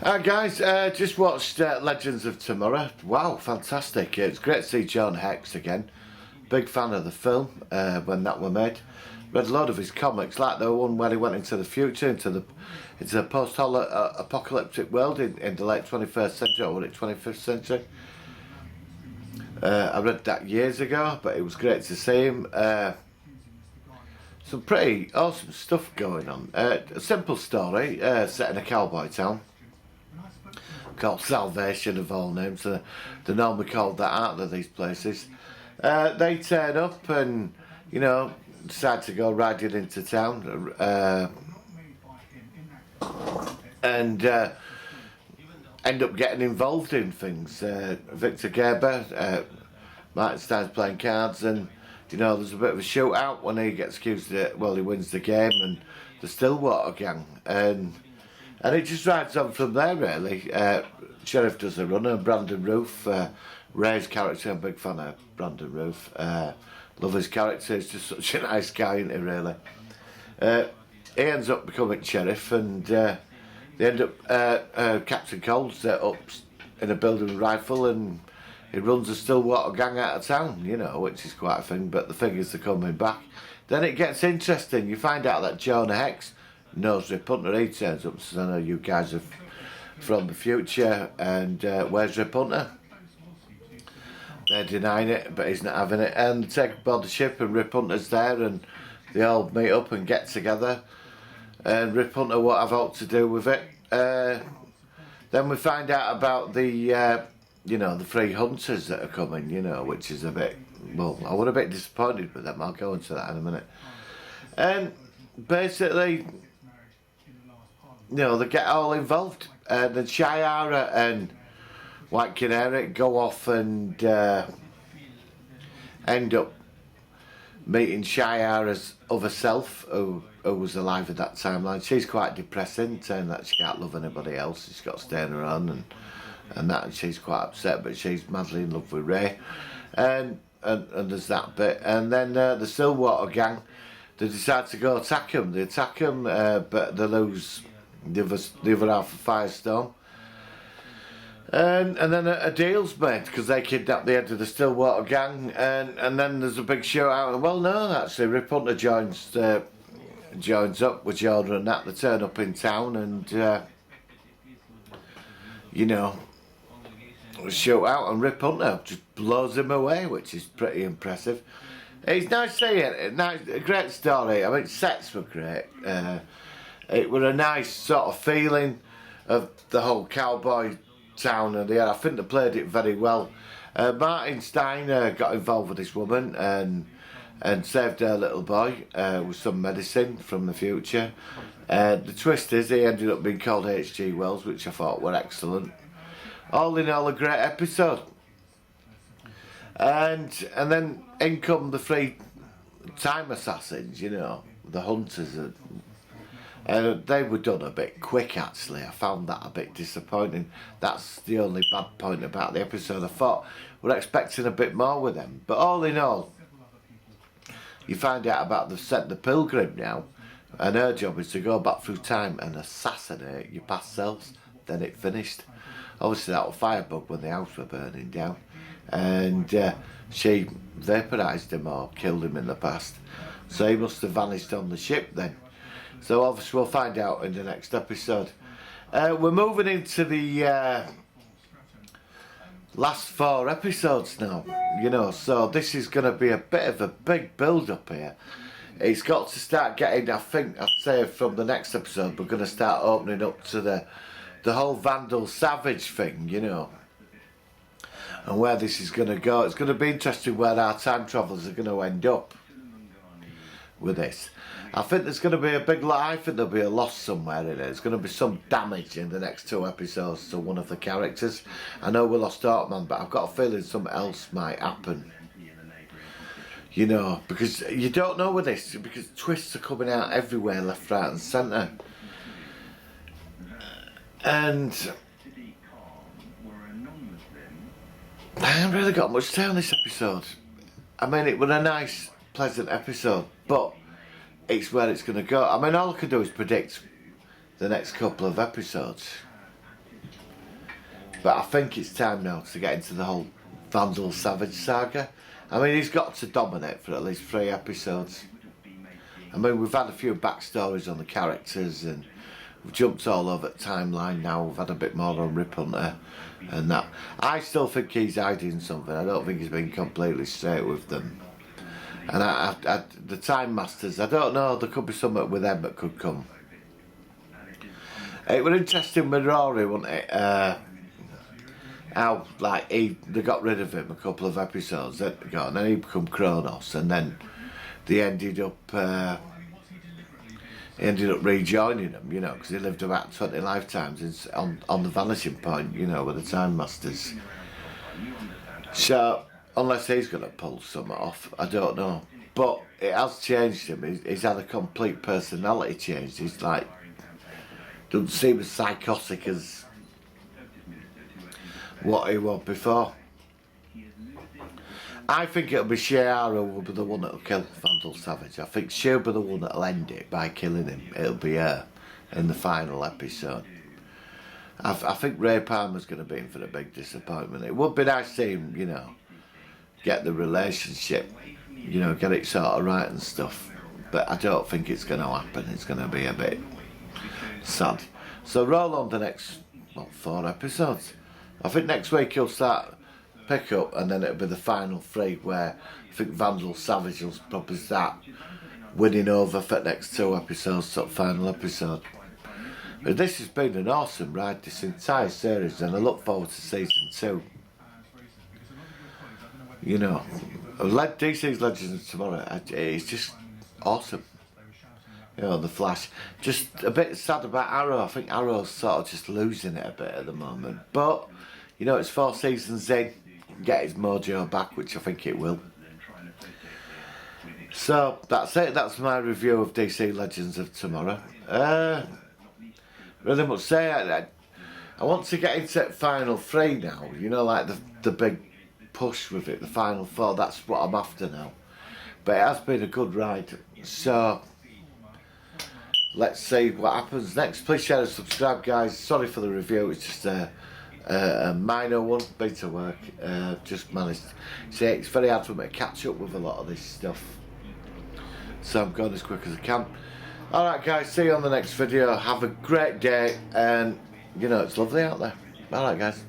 Hi guys, just watched Legends of Tomorrow. Wow, fantastic. It's great to see John Hex again. Big fan of the film when that were made. Read a lot of his comics, like the one where he went into the future, into the post-apocalyptic world in the late 21st century, or was it 25th century? I read that years ago, but it was great to see him. Some pretty awesome stuff going on. A simple story set in a cowboy town called Salvation of all names. They're normally called that, aren't they, these places? They turn up and, you know, decide to go riding into town and end up getting involved in things. Victor Gerber, Martin Stein's playing cards, and you know, there's a bit of a shootout when he gets accused of he wins the game, and the Stillwater gang, and it just rides on from there really. Sheriff does a runner, Brandon Roof, Ray's character, I'm a big fan of Brandon Roof. Love his character, he's just such a nice guy, isn't he, really? He ends up becoming sheriff, and they end up, Captain Cole's up in a building with a rifle, and he runs a Stillwater gang out of town, you know, which is quite a thing, but the figures are coming back. Then it gets interesting. You find out that Jonah Hex knows Rip Hunter. He turns up and says, I know you guys are from the future, and where's Rip Hunter? They're denying it, but he's not having it. And they take aboard the ship, and Rip Hunter's there, and they all meet up and get together. And Rip Hunter won't have aught to do with it. Then we find out about the you know, the three hunters that are coming, you know, which is a bit, well, I was a bit disappointed with them. I'll go into that in a minute. And basically, you know, they get all involved. And then Shiara and White Canary go off and end up meeting Shiara's other self, who was alive at that timeline. She's quite depressing, saying that she can't love anybody else. She's got to stay on her own, and that, and she's quite upset, but she's madly in love with Ray, and there's that bit. And then the Stillwater gang, they decide to go attack him. They attack him, but they lose the other half of Firestorm. And then a deal's made because they kidnap the head of the Stillwater gang, and then there's a big shootout. Well, no, actually, Rip Hunter joins up with Jordan and that. They turn up in town, and you know, shoot out, and Rip Hunter just blows him away, which is pretty impressive. It's nice seeing it. A great story. I mean, sets were great. It was a nice sort of feeling of the whole cowboy town, and I think they played it very well. Martin Stein got involved with this woman and saved her little boy with some medicine from the future. The twist is he ended up being called H.G. Wells, which I thought were excellent. All in all, a great episode. And then in come the three time assassins, you know, the hunters. They were done a bit quick, actually. I found that a bit disappointing. That's the only bad point about the episode. I thought we're expecting a bit more with them. But all in all, you find out about the Pilgrim now, and her job is to go back through time and assassinate your past selves. Then it finished. Obviously that was Firebug when the house were burning down, and she vaporised him or killed him in the past, so he must have vanished on the ship then. So obviously we'll find out in the next episode. We're moving into the last 4 episodes now, you know, so this is going to be a bit of a big build up here. It's got to start getting, I think, I'd say from the next episode we're going to start opening up to the whole Vandal Savage thing, you know, and where this is going to go. It's going to be interesting where our time travellers are going to end up with this. I think there's going to be a big I think there'll be a loss somewhere in it. There's going to be some damage in the next 2 episodes to one of the characters. I know we lost Darkman, but I've got a feeling something else might happen. You know, because you don't know with this, because twists are coming out everywhere, left, right and centre. And I haven't really got much to say on this episode. I mean, it was a nice, pleasant episode, but it's where it's going to go. I mean, all I can do is predict the next couple of episodes. But I think it's time now to get into the whole Vandal Savage saga. I mean, he's got to dominate for at least 3 episodes. I mean, we've had a few backstories on the characters and we've jumped all over the timeline now. We've had a bit more on Rip Hunter and that. I still think he's hiding something. I don't think he's been completely straight with them. And the Time Masters, I don't know, there could be something with them that could come. It was interesting with Rory, wasn't it? How, like, they got rid of him a couple of episodes ago, and then he became Kronos, and then they ended up rejoining him, you know, because he lived about 20 lifetimes on the vanishing point, you know, with the Time Masters. So, unless he's going to pull something off, I don't know. But it has changed him. He's had a complete personality change. He's like, doesn't seem as psychotic as what he was before. I think it'll be Shiara will be the one that'll kill Vandal Savage. I think she'll be the one that'll end it by killing him. It'll be her in the final episode. I think Ray Palmer's going to be in for a big disappointment. It would be nice to see him, you know, get the relationship, you know, get it sort of right and stuff. But I don't think it's going to happen. It's going to be a bit sad. So roll on the next, 4 episodes. I think next week he'll start pick up, and then it'll be the final 3 where I think Vandal Savage will probably start winning over for the next 2 episodes, to the final episode. But this has been an awesome ride, this entire series, and I look forward to season 2. You know, DC's Legends of Tomorrow, it's just awesome. You know, the Flash. Just a bit sad about Arrow. I think Arrow's sort of just losing it a bit at the moment. But, you know, it's 4 seasons in. Get his mojo back, which I think it will. So, that's it. That's my review of DC Legends of Tomorrow. Really much say, I want to get into final 3 now. You know, like the big push with it, the final 4. That's what I'm after now. But it has been a good ride. So, let's see what happens next. Please share and subscribe, guys. Sorry for the review. It's just a minor one, beta work. Just managed. See, it's very hard for me to catch up with a lot of this stuff. So I'm going as quick as I can. Alright guys, see you on the next video. Have a great day, and you know, it's lovely out there. Alright guys.